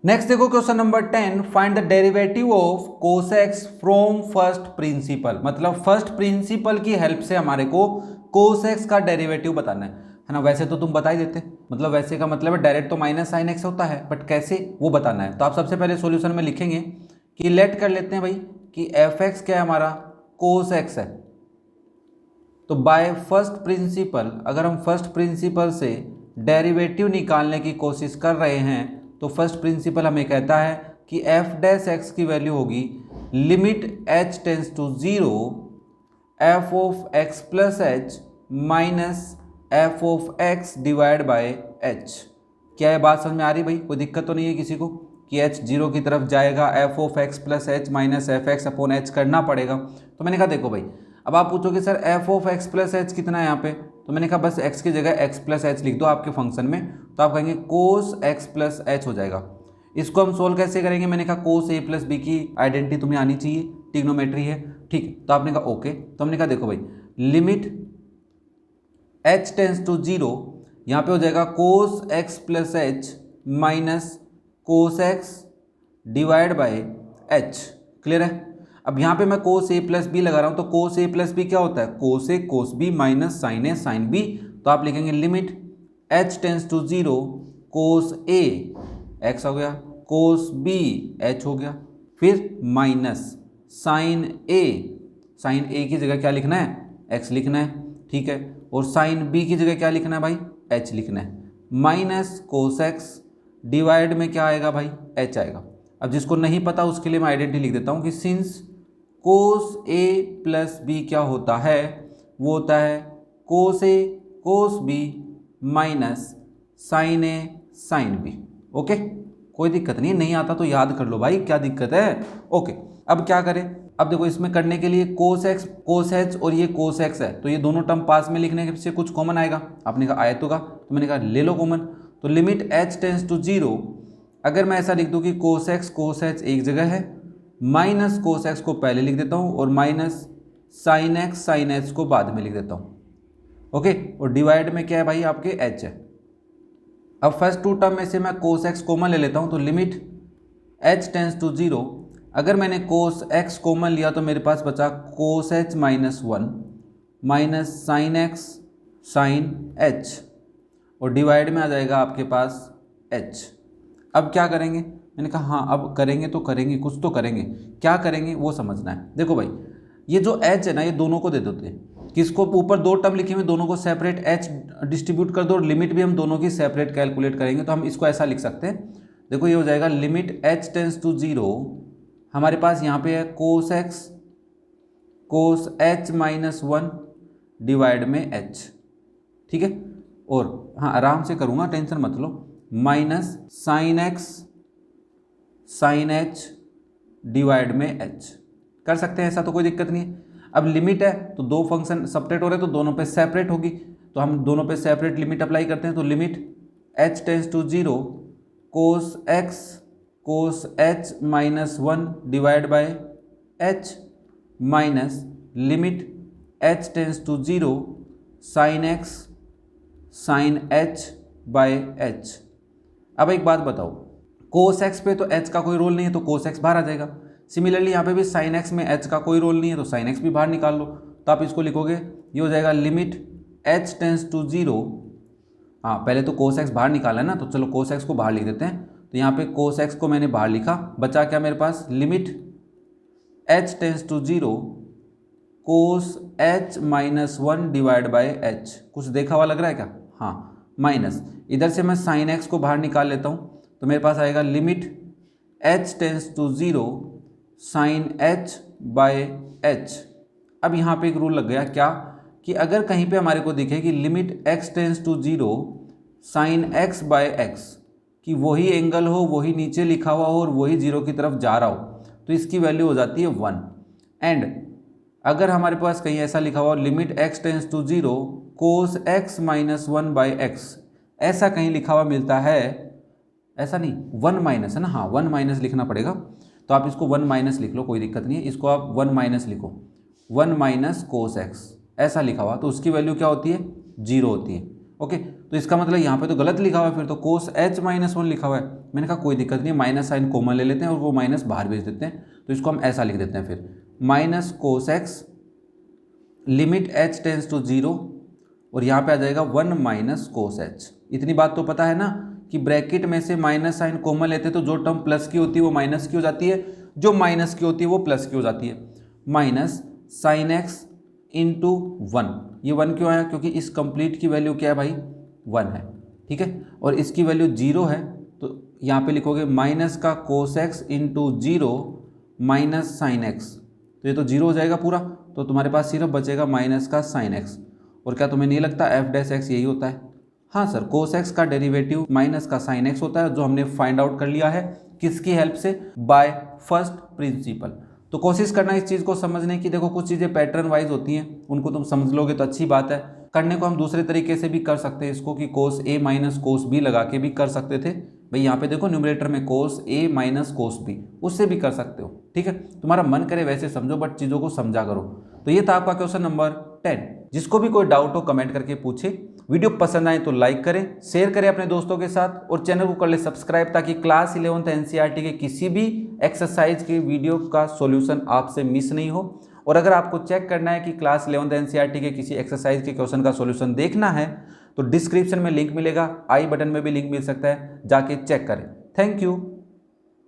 Next देखो question number 10, find the derivative of cos x from first principle. मतलब first principle की help से हमारे को कोस एक्स का डेरिवेटिव बताना है ना। वैसे तो तुम बता ही देते, मतलब वैसे का मतलब है डायरेक्ट तो माइनस साइन एक्स होता है, बट कैसे वो बताना है। तो आप सबसे पहले सॉल्यूशन में लिखेंगे कि लेट कर लेते हैं भाई कि एफ एक्स क्या है हमारा, कोस एक्स है। तो बाय फर्स्ट प्रिंसिपल, अगर हम फर्स्ट प्रिंसिपल से डेरिवेटिव निकालने की कोशिश कर रहे हैं तो फर्स्ट प्रिंसिपल हमें कहता है कि एफ डैश एक्स की वैल्यू होगी limit H tends to zero F of X plus H minus F of X divide by H. क्या ये बात समझ में आ रही भाई? कोई दिक्कत तो नहीं है किसी को कि एच जीरो की तरफ जाएगा, F of X plus H minus F x upon H करना पड़ेगा। तो मैंने कहा देखो भाई, अब आप पूछोगे sir F of X plus H कितना है यहाँ पे, तो मैंने कहा बस एक्स की जगह एक्स प्लस एच लिख दो आपके फंक्शन में, तो आप कहेंगे कोस एक्स प्लस एच हो जाएगा। इसको हम सोल्व कैसे करेंगे? मैंने कहा कोस ए प्लस बी की आइडेंटिटी तुम्हें आनी चाहिए, ट्रिग्नोमेट्री है, ठीक। तो आपने कहा ओके, तो हमने कहा देखो भाई limit H tends to zero, यहाँ पे हो जाएगा cos X plus H minus cos X divide by H. Clear है? अब यहाँ पे मैं कोस ए प्लस बी लगा रहा हूँ, तो कोस ए प्लस बी क्या होता है? Cos A cos B minus sine A sine B. तो आप लिखेंगे limit H tends to zero cos A X हो गया, कोस बी एच हो गया, फिर माइनस साइन ए की जगह क्या लिखना है? एक्स लिखना है, ठीक है। और साइन बी की जगह क्या लिखना है भाई? एच लिखना है, माइनस कोस एक्स डिवाइड में क्या आएगा भाई? एच आएगा। अब जिसको नहीं पता उसके लिए मैं आइडेंटिटी लिख देता हूँ कि सिंस कोस ए प्लस बी क्या होता है? वो होता है cos A cos B minus sine A sine B. Okay, कोई दिक्कत नहीं है, नहीं आता तो याद कर लो भाई, क्या दिक्कत है? ओके, अब क्या करें? अब देखो इसमें करने के लिए कोस एक्स कोस एच और ये कोस एक्स है, तो ये दोनों टर्म पास में लिखने से कुछ कॉमन आएगा। आपने कहा आए तो का, तो मैंने कहा ले लो कॉमन। तो limit H tends to zero, अगर मैं ऐसा लिख दूँ कि कोस एक्स कोस एच एक जगह है, माइनस कोस एक्स को पहले लिख देता हूँ और minus sine x sine H को बाद में लिख देता हूँ। ओके, और डिवाइड में क्या है भाई? आपके एच है। अब फर्स्ट टू टर्म में से मैं कोस एक्स कॉमन ले लेता हूँ, तो limit H tends to zero, अगर मैंने कोस एक्स कॉमन लिया तो मेरे पास बचा cos H minus one minus sine x sine h, और डिवाइड में आ जाएगा आपके पास एच। अब क्या करेंगे? मैंने कहा हाँ अब करेंगे तो करेंगे, कुछ तो करेंगे, क्या करेंगे वो समझना है। देखो भाई ये जो एच है ना, ये दोनों को दे देते हैं। किसको? ऊपर दो टर्म लिखे हुए दोनों को सेपरेट एच डिस्ट्रीब्यूट कर दो, और लिमिट भी हम दोनों की सेपरेट कैलकुलेट करेंगे। तो हम इसको ऐसा लिख सकते हैं, देखो ये हो जाएगा limit H tends to zero, हमारे पास यहाँ पे है cos x cos H minus one divide में एच, ठीक है। और हाँ आराम से करूँगा, टेंशन मत लो, minus sine x sine h divide में एच कर सकते हैं, ऐसा तो कोई दिक्कत नहीं है। अब लिमिट है तो दो फंक्शन सेपरेट हो रहे हैं तो दोनों पे सेपरेट होगी, तो हम दोनों पे सेपरेट लिमिट अप्लाई करते हैं। तो limit H tends to zero cos x cos H minus one divide by H minus limit H tends to zero sine x sine H by H. अब एक बात बताओ, कोस एक्स पे तो H का कोई रोल नहीं है तो कोस एक्स बाहर आ जाएगा। सिमिलरली यहाँ पे भी साइन एक्स में एच का कोई रोल नहीं है तो साइन एक्स भी बाहर निकाल लो। तो आप इसको लिखोगे, ये हो जाएगा limit H tends to zero, हाँ पहले तो कोस एक्स बाहर निकाला है ना, तो चलो कोस एक्स को बाहर लिख देते हैं। तो यहाँ पे कोस एक्स को मैंने बाहर लिखा, बचा क्या मेरे पास? Limit H tends to zero cos H minus one divide by h. कुछ देखा हुआ लग रहा है क्या? हाँ, माइनस इधर से मैं साइन एक्स को बाहर निकाल लेता हूँ, तो मेरे पास आएगा limit H tends to zero sine H by H. अब यहाँ पे एक रूल लग गया, क्या कि अगर कहीं पे हमारे को दिखे कि limit X tends to zero sine X by X, कि वही एंगल हो, वही नीचे लिखा हुआ हो और वही जीरो की तरफ जा रहा हो, तो इसकी वैल्यू हो जाती है वन। एंड अगर हमारे पास कहीं ऐसा लिखा हुआ limit X tends to zero cos X minus one by X, ऐसा कहीं लिखा हुआ मिलता है, ऐसा नहीं वन माइनस है ना, हाँ वन माइनस लिखना पड़ेगा, तो आप इसको वन माइनस लिख लो, कोई दिक्कत नहीं है, इसको आप वन माइनस लिखो, वन माइनस कोस एक्स ऐसा लिखा हुआ, तो उसकी वैल्यू क्या होती है? जीरो होती है। ओके, तो इसका मतलब यहाँ पे तो गलत लिखा हुआ है, फिर तो कोस h माइनस 1 लिखा हुआ है। मैंने कहा कोई दिक्कत नहीं है, माइनस साइन कॉमन ले लेते हैं और वो माइनस बाहर भेज देते हैं, तो इसको हम ऐसा लिख देते हैं फिर minus cos X limit h tends to 0 और यहाँ पे आ जाएगा 1 माइनस कोस h। इतनी बात तो पता है ना कि ब्रैकेट में से माइनस साइन कॉमन लेते तो जो टर्म प्लस की होती है वो माइनस की हो जाती है, जो माइनस की होती है वो प्लस की हो जाती है। माइनस साइन एक्स इंटू 1, ये 1 क्यों आया, क्योंकि इस कंप्लीट की वैल्यू क्या है भाई 1 है, ठीक है, और इसकी वैल्यू 0 है, तो यहाँ पे लिखोगे माइनस का cos x into 0 minus sine x, तो ये तो 0 हो जाएगा पूरा, तो तुम्हारे पास सिर्फ बचेगा माइनस का साइन एक्स। और क्या तुम्हें नहीं लगता एफ डैश एक्स यही होता है? हाँ सर, कोस एक्स का डेरिवेटिव माइनस का साइन एक्स होता है, जो हमने फाइंड आउट कर लिया है किसकी हेल्प से, बाय फर्स्ट प्रिंसिपल। तो कोशिश करना इस चीज़ को समझने की, देखो कुछ चीज़ें पैटर्न वाइज होती हैं, उनको तुम समझ लोगे तो अच्छी बात है। करने को हम दूसरे तरीके से भी कर सकते हैं इसको, कि कोस ए माइनस कोस बी लगा के भी कर सकते थे भाई। यहाँ पे देखो न्यूमरेटर में कोस ए माइनस कोस बी, उससे भी कर सकते हो, ठीक है, तुम्हारा मन करे वैसे समझो, बट चीज़ों को समझा करो। तो ये था आपका क्वेश्चन नंबर 10। जिसको भी कोई डाउट हो कमेंट करके पूछे। वीडियो पसंद आए तो लाइक करें, शेयर करें अपने दोस्तों के साथ, और चैनल को कर ले सब्सक्राइब, ताकि क्लास 11th एनसीईआरटी के किसी भी एक्सरसाइज के वीडियो का सॉल्यूशन आपसे मिस नहीं हो। और अगर आपको चेक करना है कि क्लास 11th एनसीईआरटी के किसी एक्सरसाइज के क्वेश्चन का सॉल्यूशन देखना है, तो डिस्क्रिप्शन में लिंक मिलेगा, आई बटन में भी लिंक मिल सकता है, जाके चेक करें। Thank you.